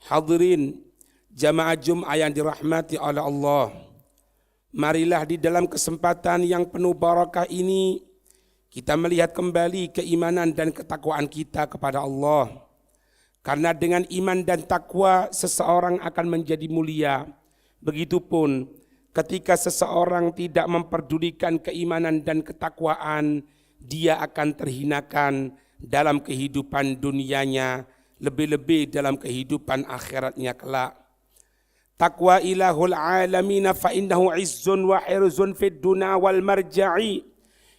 Hadirin jamaah Jum'ah yang dirahmati oleh Allah, marilah di dalam kesempatan yang penuh barakah ini kita melihat kembali keimanan dan ketakwaan kita kepada Allah. Karena dengan iman dan takwa seseorang akan menjadi mulia. Begitupun ketika seseorang tidak memperdulikan keimanan dan ketakwaan, dia akan terhinakan dalam kehidupan dunianya, lebih-lebih dalam kehidupan akhiratnya kelak. Taqwa ilahul alamina fa innahu izzun wa hirzun fid dunya wal marja'i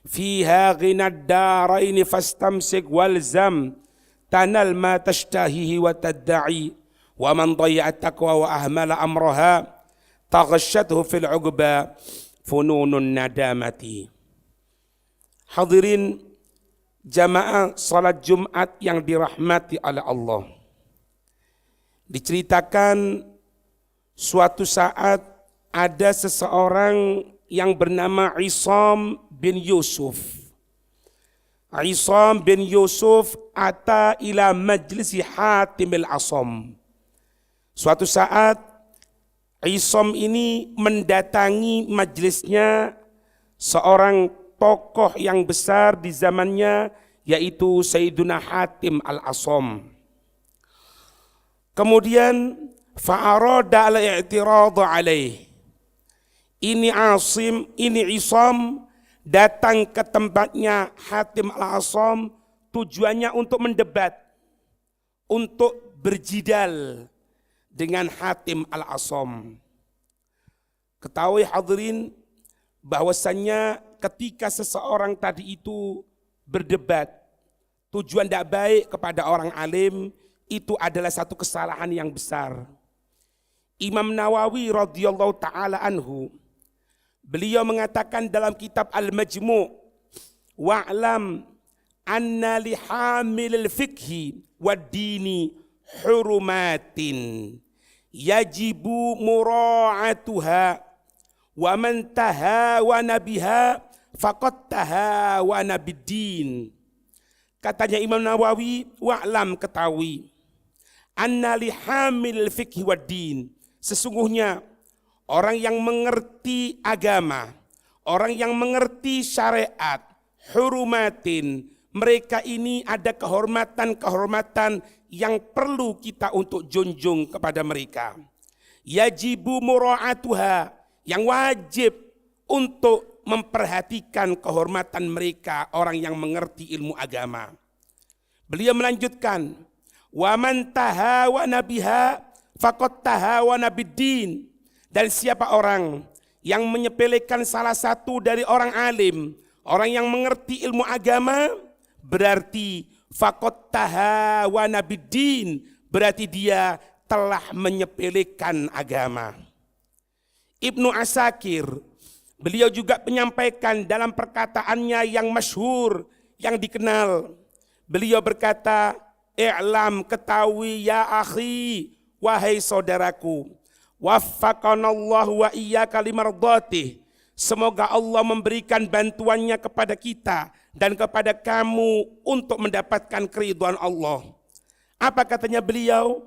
fiha ghinad daraini fastamsik walzam tanal ma tashtahihi wa tadda'i wa man dayya'a taqwa wa ahmala amraha taghashathu fil uqba fununun nadamati. Hadirin jamaah salat Jumat yang dirahmati oleh Allah. Diceritakan suatu saat ada seseorang yang bernama Isam bin Yusuf. Isam bin Yusuf ata ila majlisi Hatim al-Asam. Suatu saat Isam ini mendatangi majlisnya seorang tokoh yang besar di zamannya, yaitu Sayyiduna Hatim al-Asam. Kemudian fa'arada al-i'tiradu alaih. Ini Isam datang ke tempatnya Hatim al-Asam tujuannya untuk mendebat, untuk berjidal dengan Hatim al-Asam. Ketahui hadirin bahwasannya ketika seseorang tadi itu berdebat, tujuan tidak baik kepada orang alim, itu adalah satu kesalahan yang besar. Imam Nawawi radhiyallahu ta'ala anhu, beliau mengatakan dalam kitab Al-Majmu' wa'lam anna lihamilil fikhi wad dini hurumatin yajibu mura'atuha wa man tahawana biha faqad tahawana biddin. Katanya Imam Nawawi, wa'lam, ketahui, anna lihamilil fikhi wad din, sesungguhnya orang yang mengerti agama, orang yang mengerti syariat, hurumatin, mereka ini ada kehormatan-kehormatan yang perlu kita untuk junjung kepada mereka. Yajibu mura'atuha, yang wajib untuk memperhatikan kehormatan mereka, orang yang mengerti ilmu agama. Beliau melanjutkan, wa man tahawana biha faqad tahawana biddin. Dan siapa orang yang menyepelekan salah satu dari orang alim, orang yang mengerti ilmu agama, berarti faqad tahawana biddin, berarti dia telah menyepelekan agama. Ibnu Asakir, beliau juga menyampaikan dalam perkataannya yang masyhur, yang dikenal. Beliau berkata, i'lam, ketahui ya akhi, wahai saudaraku, waffaqanallahu wa iyyaka limardhatih. Semoga Allah memberikan bantuannya kepada kita dan kepada kamu untuk mendapatkan keridhaan Allah. Apa katanya beliau?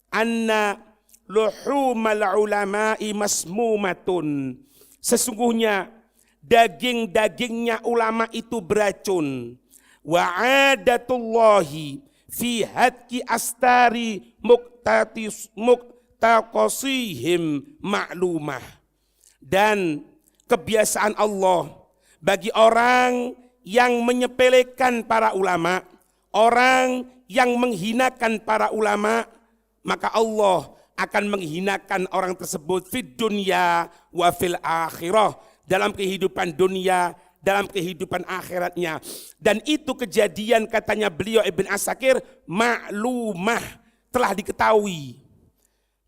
Anna luhumal ulama'i masmumatun. Sesungguhnya daging-dagingnya ulama itu beracun. Wa adatullahi fi hadki astari muktaqasihim ma'lumah. Dan kebiasaan Allah bagi orang yang menyepelekan para ulama, orang yang menghinakan para ulama, maka Allah akan menghinakan orang tersebut fid dunya wa fil akhirah, dalam kehidupan dunia, dalam kehidupan akhiratnya. Dan itu kejadian, katanya beliau Ibn Asakir, maklumah, telah diketahui.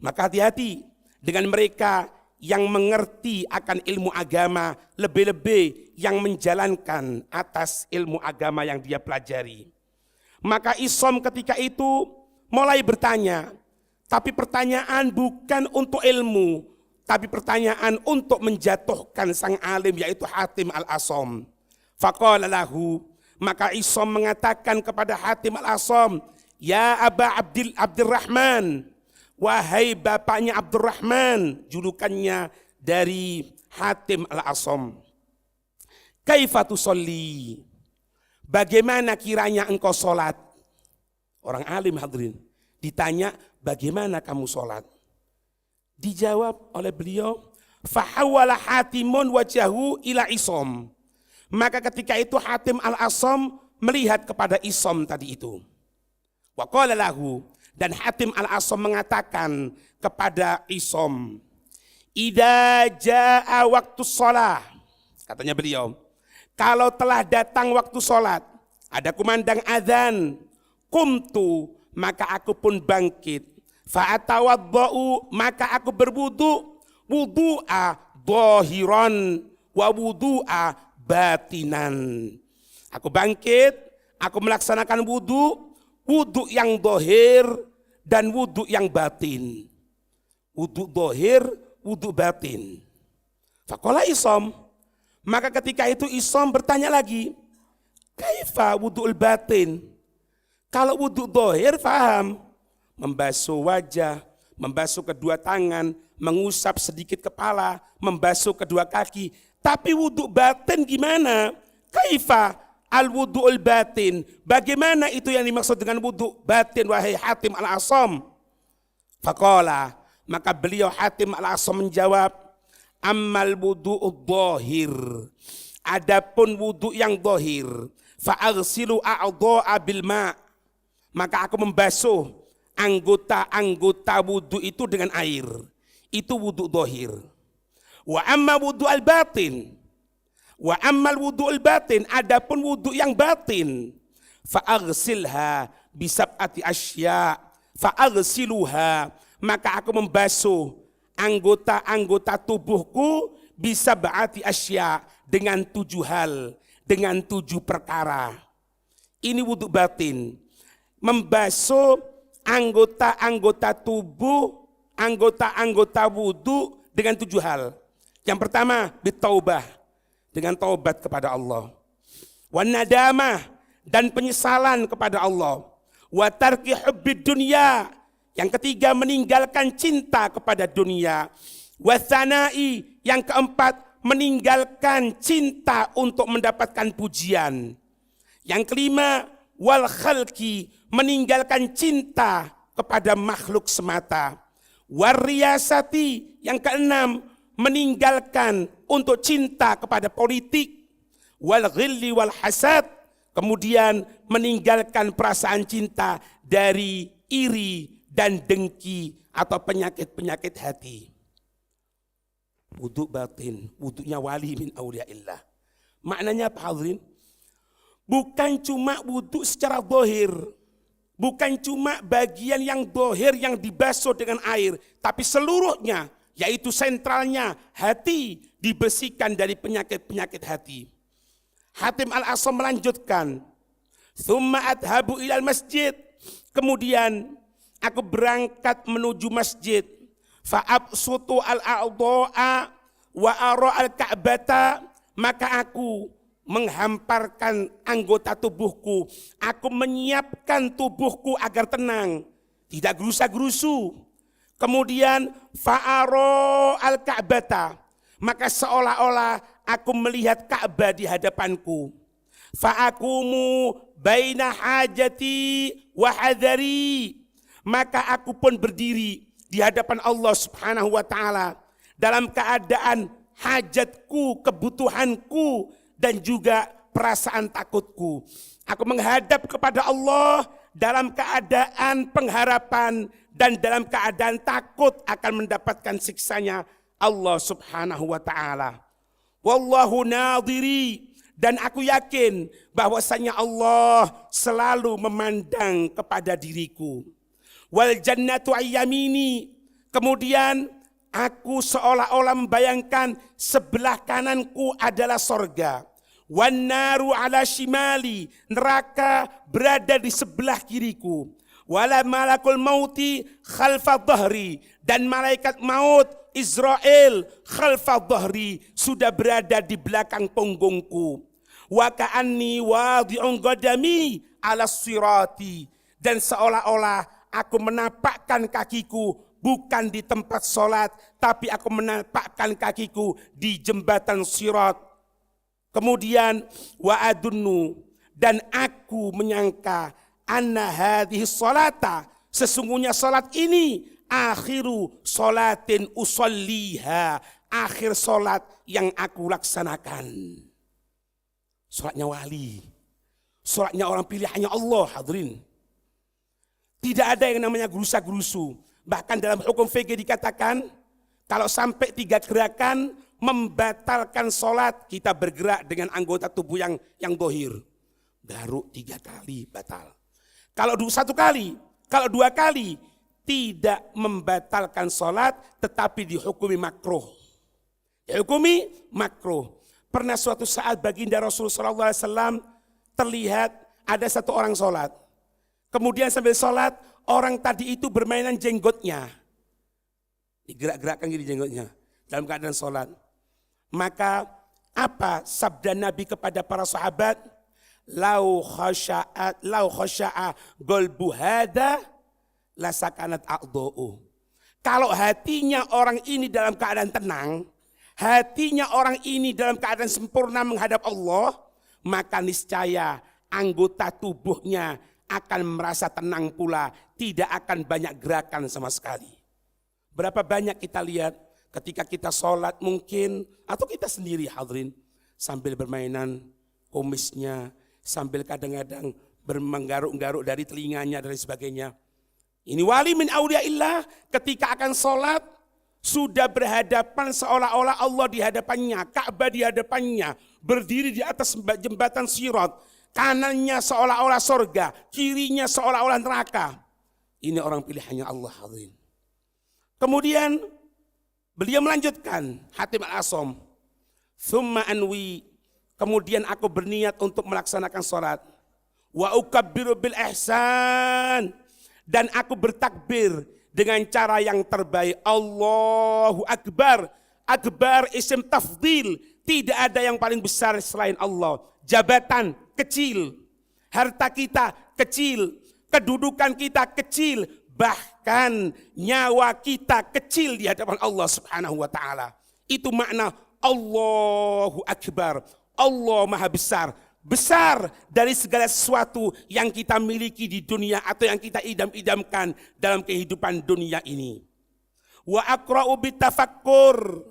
Maka hati-hati dengan mereka yang mengerti akan ilmu agama, lebih-lebih yang menjalankan atas ilmu agama yang dia pelajari. Maka Isam ketika itu mulai bertanya, tapi pertanyaan bukan untuk ilmu, tapi pertanyaan untuk menjatuhkan sang alim, yaitu Hatim al-Asam. Faqala lahu, maka Isam mengatakan kepada Hatim al-Asam, ya Aba Abdurrahman, wahai bapaknya Abdurrahman, julukannya dari Hatim al-Asam. Kaifa tusolli? Bagaimana kiranya engkau sholat? Orang alim hadirin. Ditanya, bagaimana kamu sholat? Dijawab oleh beliau, fahawala Hatimun wajahu ila Isom. Maka ketika itu Hatim al-Asam melihat kepada Isom tadi itu. Wa qala lahu, dan Hatim al-Asam mengatakan kepada Isom, idza jaa waktu sholat, katanya beliau, kalau telah datang waktu sholat, ada kumandang azan, qumtu, maka aku pun bangkit, fa'atawadda'u, maka aku berwudu, wudu'a dhahiran wa wudu'a batinan. Aku bangkit, aku melaksanakan wudu, wudu yang dhahir dan wudu yang batin. Wudu dhahir, wudu batin. Faqala Isom, maka ketika itu Isom bertanya lagi, kaifa wudu'ul batin? Kalau wudu dhahir faham, membasuh wajah, membasuh kedua tangan, mengusap sedikit kepala, membasuh kedua kaki. Tapi wudu batin gimana? Kaifa al-wudu'ul batin? Bagaimana itu yang dimaksud dengan wudu batin, wahai Hatim al-Asam? Faqala, maka beliau Hatim al-Asam menjawab, ammal wudu'ud dhahir, adapun wudu yang dhahir, fa'aghsilu a'dha'a bil ma', maka aku membasuh anggota-anggota wudu itu dengan air. Itu wudu dhahir. Wa amma wudu al-batin, wa ammal wudu al-batin, adapun wudu yang batin, fa'aghsilha bisab'ati asya, fa'aghsiluha, maka aku membasuh anggota-anggota tubuhku bisab'ati asya, dengan 7 hal, dengan 7 perkara. Ini wudu batin, membasuh anggota-anggota tubuh, anggota-anggota wudu dengan 7 hal. Yang pertama, bitaubah, dengan taubat kepada Allah. Wan nadamah, dan penyesalan kepada Allah. Wa tarki hubbid dunya, yang ketiga meninggalkan cinta kepada dunia. Wa tsanai, yang keempat meninggalkan cinta untuk mendapatkan pujian. Yang kelima, wal khalqi, meninggalkan cinta kepada makhluk semata. War riyasati, yang keenam meninggalkan untuk cinta kepada politik. Wal ghilli wal hasad, kemudian meninggalkan perasaan cinta dari iri dan dengki atau penyakit-penyakit hati. Wudu batin, wudunya wali min awliyaillah. Maknanya apa hadirin? Bukan cuma wudu secara zahir, bukan cuma bagian yang zahir yang dibasuh dengan air, tapi seluruhnya, yaitu sentralnya hati, dibersihkan dari penyakit-penyakit hati. Hatim al-Asam melanjutkan, "Tsumma adhabu ilal masjid." Kemudian aku berangkat menuju masjid. Fa'absutu al-a'dha'a wa ara al-ka'bata, maka aku menghamparkan anggota tubuhku, aku menyiapkan tubuhku agar tenang, tidak gerusa-gerusu. Kemudian fa'ara al-ka'bata, maka seolah-olah aku melihat Ka'bah di hadapanku. Fa'akumu baina hajati wa hadari, maka aku pun berdiri di hadapan Allah Subhanahu wa taala dalam keadaan hajatku, kebutuhanku, dan juga perasaan takutku. Aku menghadap kepada Allah dalam keadaan pengharapan dan dalam keadaan takut akan mendapatkan siksanya Allah Subhanahu wa taala. Wallahu nadhiri, dan aku yakin bahwasanya Allah selalu memandang kepada diriku. Wal jannatu ayyamini, kemudian aku seolah-olah membayangkan sebelah kananku adalah sorga. Wan naru ala shimali, neraka berada di sebelah kiriku. Wala malakul mauti khalfa dhahri, dan malaikat maut Israel khalfa dhahri, sudah berada di belakang punggungku. Wa ka'anni wadi'un qadami ala sirati, dan seolah-olah aku menapakkan kakiku bukan di tempat sholat, tapi aku menampakkan kakiku di jembatan Sirat. Kemudian wa adunnu, dan aku menyangka anna hadhihi sholata, sesungguhnya salat ini akhiru sholatin usolliha, akhir salat yang aku laksanakan. Salatnya wali, salatnya orang pilihannya Allah, hadirin. Tidak ada yang namanya gerusa-gerusu. Bahkan dalam hukum fikih dikatakan, kalau sampai 3 gerakan membatalkan sholat, kita bergerak dengan anggota tubuh yang dohir. Baru 3 kali batal. Kalau 1 kali, kalau 2 kali, tidak membatalkan sholat, tetapi dihukumi makruh. Dihukumi makruh. Pernah suatu saat baginda Rasulullah SAW terlihat ada 1 orang sholat. Kemudian sambil sholat, orang tadi itu bermainan jenggotnya. Digerak-gerakkan gini jenggotnya dalam keadaan sholat. Maka apa sabda Nabi kepada para sahabat? Lau khasya'a golbu hada lasakanat a'do'u. Kalau hatinya orang ini dalam keadaan tenang, hatinya orang ini dalam keadaan sempurna menghadap Allah, maka niscaya anggota tubuhnya akan merasa tenang pula, tidak akan banyak gerakan sama sekali. Berapa banyak kita lihat ketika kita sholat mungkin, atau kita sendiri hadirin, sambil bermainan kumisnya, sambil kadang-kadang menggaruk-garuk dari telinganya dan sebagainya. Ini wali min auliyaillah ketika akan sholat, sudah berhadapan seolah-olah Allah di hadapannya, Ka'bah di hadapannya, berdiri di atas jembatan Sirat. Kanannya seolah-olah sorga, kirinya seolah-olah neraka. Ini orang pilihannya Allah, hadirin. Kemudian beliau melanjutkan, Hatim Al-Asam, thumma anwi, kemudian aku berniat untuk melaksanakan sholat. Wa ukabbiru bil ihsan, dan aku bertakbir dengan cara yang terbaik. Allahu Akbar. Akbar isim tafdil, tidak ada yang paling besar selain Allah. Jabatan kecil, harta kita kecil, kedudukan kita kecil, bahkan nyawa kita kecil di hadapan Allah Subhanahu wa taala. Itu makna Allahu Akbar. Allah Maha Besar, besar dari segala sesuatu yang kita miliki di dunia atau yang kita idam-idamkan dalam kehidupan dunia ini. Wa aqra'u bitafakkur.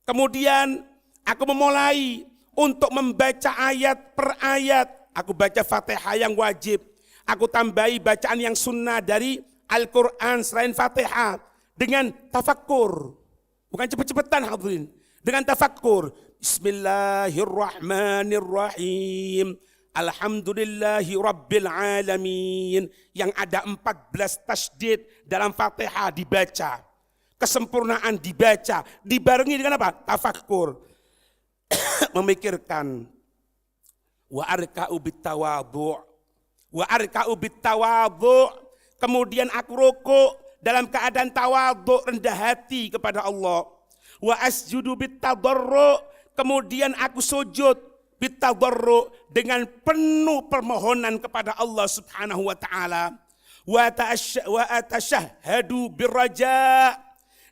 Kemudian aku memulai untuk membaca ayat per ayat. Aku baca Fatihah yang wajib. Aku tambahi bacaan yang sunnah dari Al-Quran selain Fatihah. Dengan tafakkur. Bukan cepet-cepetan hadirin. Dengan tafakkur. Bismillahirrahmanirrahim. Alhamdulillahi Rabbil Alamin. Yang ada 14 tasydid dalam Fatihah dibaca. Kesempurnaan dibaca. Dibarengi dengan apa? Tafakkur. Memikirkan. Wa arka'u bittawadhu'. Wa arka'u bittawadhu'. Kemudian aku rukuk dalam keadaan tawadhu', rendah hati kepada Allah. Wa asjudu bittadarru'. Kemudian aku sujud bittadarru', dengan penuh permohonan kepada Allah Subhanahu wa taala. Wa atasyahhadu birraja'.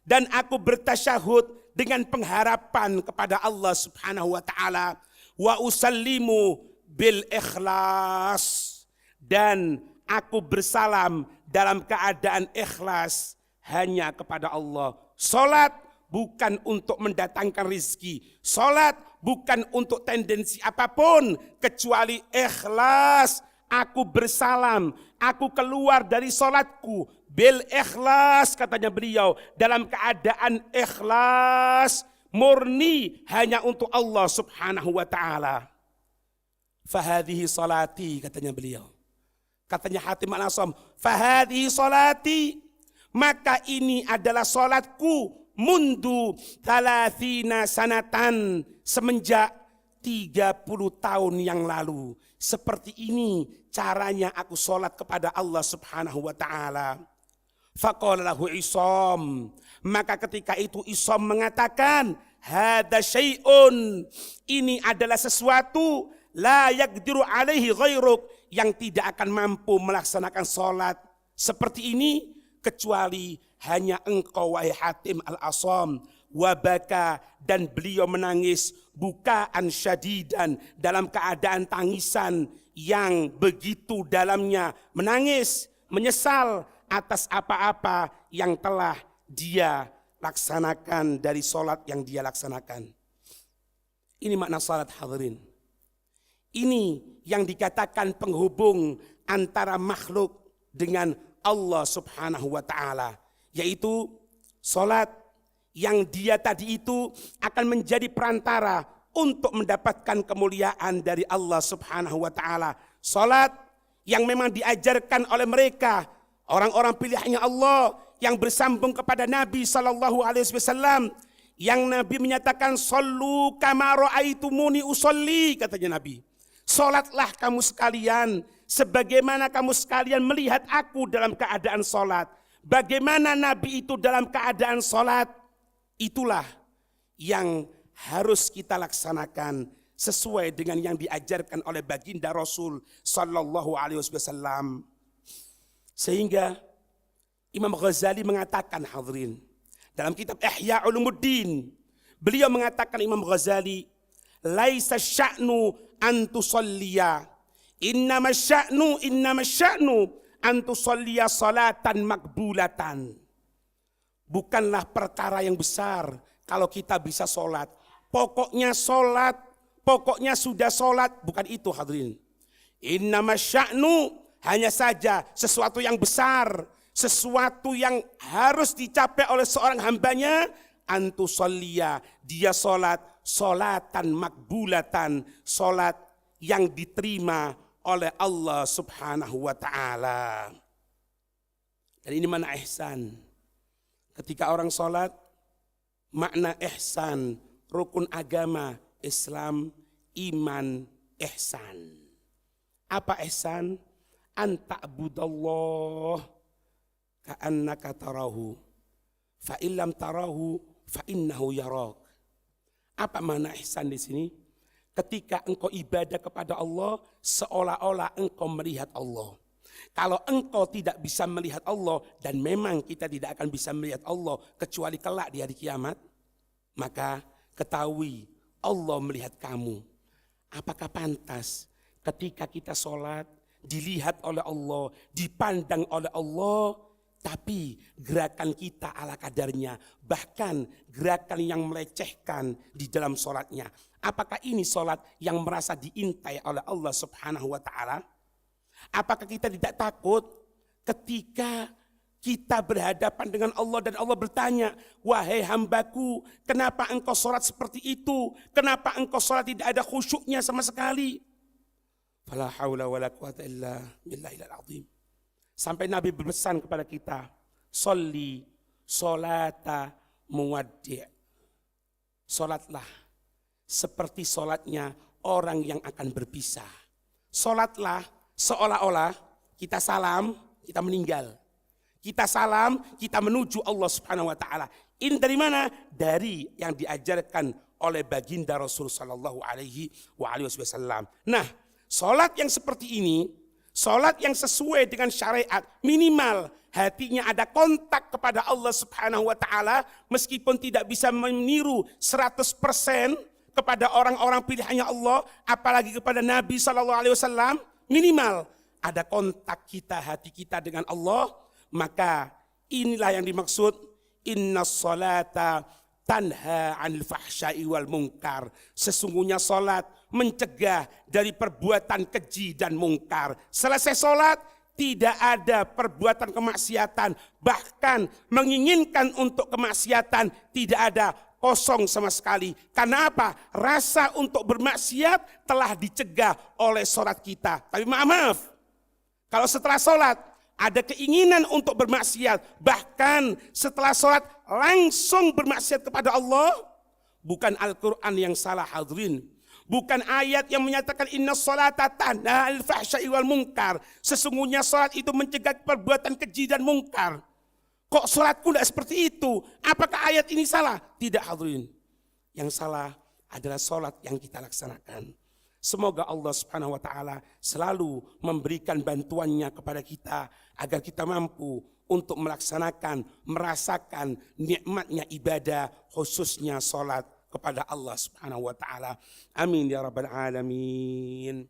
Dan aku bertasyahud dengan pengharapan kepada Allah Subhanahu wa taala. Wa usallimu bil ikhlas, dan aku bersalam dalam keadaan ikhlas hanya kepada Allah. Salat bukan untuk mendatangkan rizki, salat bukan untuk tendensi apapun kecuali ikhlas. Aku bersalam, aku keluar dari salatku bil ikhlas, katanya beliau, dalam keadaan ikhlas murni hanya untuk Allah Subhanahu wa taala. Fahadhihi salati, katanya beliau. Katanya Hatim Al-Asam, fahadhihi salati, maka ini adalah salatku mundu 30 sanatan, semenjak 30 tahun yang lalu. Seperti ini caranya aku salat kepada Allah Subhanahu wa taala. Faqala lahu Isam, maka ketika itu Isam mengatakan, hada syai'un, ini adalah sesuatu la yaqdiru alaihi ghairuk, yang tidak akan mampu melaksanakan salat seperti ini kecuali hanya engkau wahai Hatim al-Asam. Wabaka, dan beliau menangis bukaan syadidan, dalam keadaan tangisan yang begitu dalamnya, menangis menyesal atas apa-apa yang telah dia laksanakan dari sholat yang dia laksanakan. Ini makna salat hadirin. Ini yang dikatakan penghubung antara makhluk dengan Allah subhanahu wa ta'ala, yaitu salat yang dia tadi itu akan menjadi perantara untuk mendapatkan kemuliaan dari Allah subhanahu wa ta'ala. Salat yang memang diajarkan oleh mereka, orang-orang pilihannya Allah yang bersambung kepada Nabi SAW, yang Nabi menyatakan, "Shallu kama ra'aitumuni usolli," katanya Nabi. Salatlah kamu sekalian sebagaimana kamu sekalian melihat aku dalam keadaan salat. Bagaimana Nabi itu dalam keadaan salat, itulah yang harus kita laksanakan sesuai dengan yang diajarkan oleh baginda Rasul sallallahu alaihi wasallam. Sehingga Imam Ghazali mengatakan, hadirin, dalam kitab Ihya Ulumuddin, beliau mengatakan, Imam Ghazali, laisa sya'nu an tusalliya, innama sya'nu an tusalliya salatan makbulatan. Bukanlah perkara yang besar kalau kita bisa sholat. Pokoknya sholat, pokoknya sudah sholat. Bukan itu hadirin. Innama sya'nu, hanya saja sesuatu yang besar, sesuatu yang harus dicapai oleh seorang hambanya, antusollia, dia sholat, sholatan makbulatan, sholat yang diterima oleh Allah subhanahu wa ta'ala. Dan ini mana ihsan. Ketika orang sholat, makna ihsan, rukun agama, Islam, iman, ihsan. Apa ihsan? Anta'budallah ka'annaka tarahu, fa'illam tarahu, fa'innahu yarak. Apa makna ihsan di sini? Ketika engkau ibadah kepada Allah, seolah-olah engkau melihat Allah. Kalau engkau tidak bisa melihat Allah, dan memang kita tidak akan bisa melihat Allah kecuali kelak di hari kiamat, maka ketahui Allah melihat kamu. Apakah pantas ketika kita sholat dilihat oleh Allah, dipandang oleh Allah, tapi gerakan kita ala kadarnya, bahkan gerakan yang melecehkan di dalam sholatnya? Apakah ini sholat yang merasa diintai oleh Allah subhanahu wa ta'ala? Apakah kita tidak takut ketika kita berhadapan dengan Allah dan Allah bertanya, wahai hambaku, kenapa engkau sholat seperti itu? Kenapa engkau sholat tidak ada khusyuknya sama sekali? Fala haula wala quwata illa billahil azim. Sampai Nabi berpesan kepada kita, sholli sholata muwaddi'. Sholatlah seperti sholatnya orang yang akan berpisah. Sholatlah seolah-olah kita salam, kita meninggal. Kita salam, kita menuju Allah subhanahu wa ta'ala. Ini dari mana? Dari yang diajarkan oleh baginda Rasul sallallahu alaihi wasallam. Nah, sholat yang seperti ini, sholat yang sesuai dengan syariat, minimal hatinya ada kontak kepada Allah subhanahu wa ta'ala, meskipun tidak bisa meniru 100% kepada orang-orang pilihannya Allah, apalagi kepada Nabi sallallahu alaihi wasallam, minimal ada kontak kita, hati kita dengan Allah. Maka inilah yang dimaksud innas salata tanha 'anil fahsya'i wal munkar. Sesungguhnya salat mencegah dari perbuatan keji dan mungkar. Selesai salat tidak ada perbuatan kemaksiatan, bahkan menginginkan untuk kemaksiatan tidak ada, kosong sama sekali. Karena apa? Rasa untuk bermaksiat telah dicegah oleh salat kita. Tapi maaf, kalau setelah salat ada keinginan untuk bermaksiat, bahkan setelah salat langsung bermaksiat kepada Allah, bukan Al-Quran yang salah hadirin, bukan ayat yang menyatakan inna sholata tanha 'anil fahsya'i wal munkar, sesungguhnya salat itu mencegah perbuatan keji dan mungkar. Kok salatku tidak seperti itu? Apakah ayat ini salah? Tidak hadirin. Yang salah adalah salat yang kita laksanakan. Semoga Allah subhanahu wa ta'ala selalu memberikan bantuannya kepada kita agar kita mampu untuk merasakan nikmatnya ibadah, khususnya salat kepada Allah Subhanahu wa taala. Amin ya rabbal alamin.